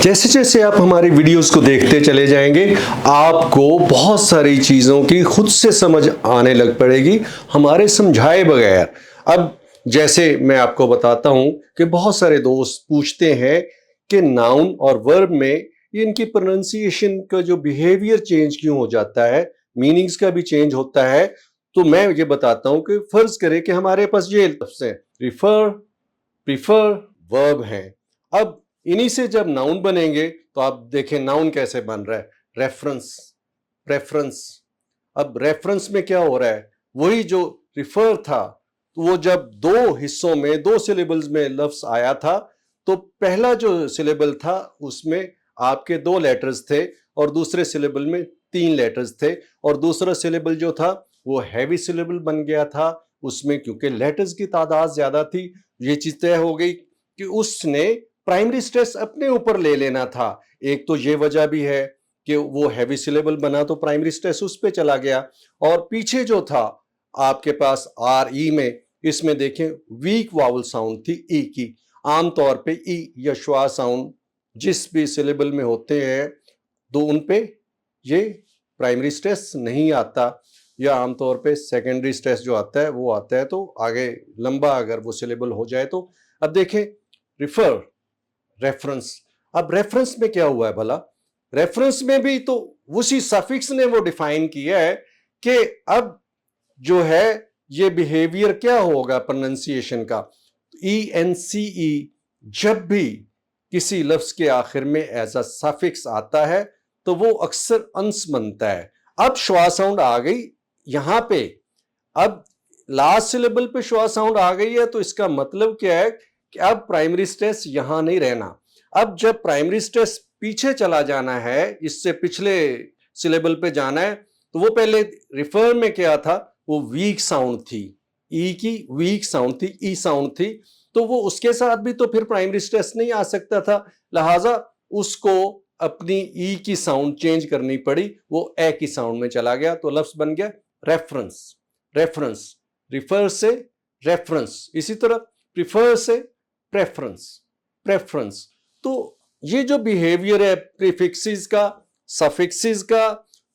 जैसे जैसे आप हमारी वीडियोस को देखते चले जाएंगे, आपको बहुत सारी चीज़ों की खुद से समझ आने लग पड़ेगी हमारे समझाए बगैर। अब जैसे मैं आपको बताता हूं कि बहुत सारे दोस्त पूछते हैं कि नाउन और वर्ब में ये इनकी प्रोनाउंसिएशन का जो बिहेवियर चेंज क्यों हो जाता है, मीनिंग्स का भी चेंज होता है। तो मैं ये बताता हूं कि फर्ज करें कि हमारे पास ये लफ्ज़ हैं, रिफर, प्रीफर, वर्ब हैं। अब इन्हीं से जब नाउन बनेंगे तो आप देखें नाउन कैसे बन रहा है, रेफरेंस, रेफरेंस। अब रेफरेंस में क्या हो रहा है, वही जो रिफर था, तो वो जब दो हिस्सों में दो सिलेबल्स में लफ्ज आया था, तो पहला जो सिलेबल था उसमें आपके दो लेटर्स थे और दूसरे सिलेबल में तीन लेटर्स थे, और दूसरा सिलेबल जो था वो हैवी सिलेबल बन गया था। उसमें क्योंकि लेटर्स की तादाद ज्यादा थी, ये चीज तय हो गई कि उसने प्राइमरी स्ट्रेस अपने ऊपर ले लेना था। एक तो ये वजह भी है कि वो हैवी सिलेबल बना तो प्राइमरी स्ट्रेस उस पे चला गया, और पीछे जो था आपके पास आर ई में, इसमें देखें वीक वावल साउंड थी ई की। आमतौर पे ई या श्वा साउंड जिस भी सिलेबल में होते हैं तो उन पे ये प्राइमरी स्ट्रेस नहीं आता, या आमतौर पे सेकेंडरी स्ट्रेस जो आता है वो आता है तो आगे लंबा अगर वो सिलेबल हो जाए तो। अब देखें रिफर, रेफरेंस। अब रेफरेंस में क्या हुआ है भला, रेफरेंस में भी तो उसी सफिक्स ने वो डिफाइन किया है कि अब जो है ये बिहेवियर क्या होगा प्रोनाउंसिएशन का। ई एन सी ई जब भी किसी लफ्ज के आखिर में एज अ सफिक्स आता है तो वो अक्सर अंस बनता है। अब श्वा साउंड आ गई यहां पे, अब लास्ट सिलेबल पे श्वा साउंड आ गई है, तो इसका मतलब क्या है कि अब प्राइमरी स्ट्रेस यहां नहीं रहना। अब जब प्राइमरी स्ट्रेस पीछे चला जाना है, इससे पिछले सिलेबल पे जाना है, तो वो पहले रिफर में क्या था, वो वीक साउंड थी, ई की वीक साउंड थी, ई साउंड थी, तो वो उसके साथ भी तो फिर प्राइमरी स्ट्रेस नहीं आ सकता था, लिहाजा उसको अपनी ई की साउंड चेंज करनी पड़ी, वो ए की साउंड में चला गया, तो लफ्ज बन गया रेफरेंस। रेफरेंस, रिफर से रेफरेंस, इसी तरह प्रिफर से प्रेफरेंस, प्रेफरेंस। तो ये जो बिहेवियर है प्रीफिक्सेस का, सफिक्सेस का,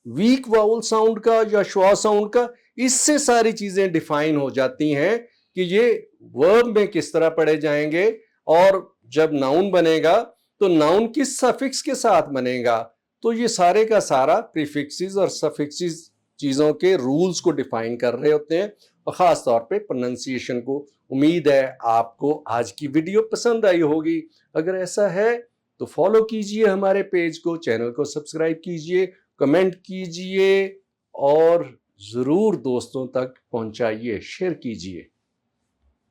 वीक वाउल साउंड का या श्वा साउंड का, इससे सारी चीजें डिफाइन हो जाती हैं कि ये वर्ब में किस तरह पढ़े जाएंगे, और जब नाउन बनेगा तो नाउन किस सफिक्स के साथ बनेगा। तो ये सारे का सारा प्रीफिक्सेस और सफिक्सेस चीजों के रूल्स को डिफाइन कर रहे होते हैं, और खास तौर पे प्रोनाउंसिएशन को। उम्मीद है आपको आज की वीडियो पसंद आई होगी। अगर ऐसा है तो फॉलो कीजिए हमारे पेज को, चैनल को सब्सक्राइब कीजिए, कमेंट कीजिए और जरूर दोस्तों तक पहुंचाइए, शेयर कीजिए।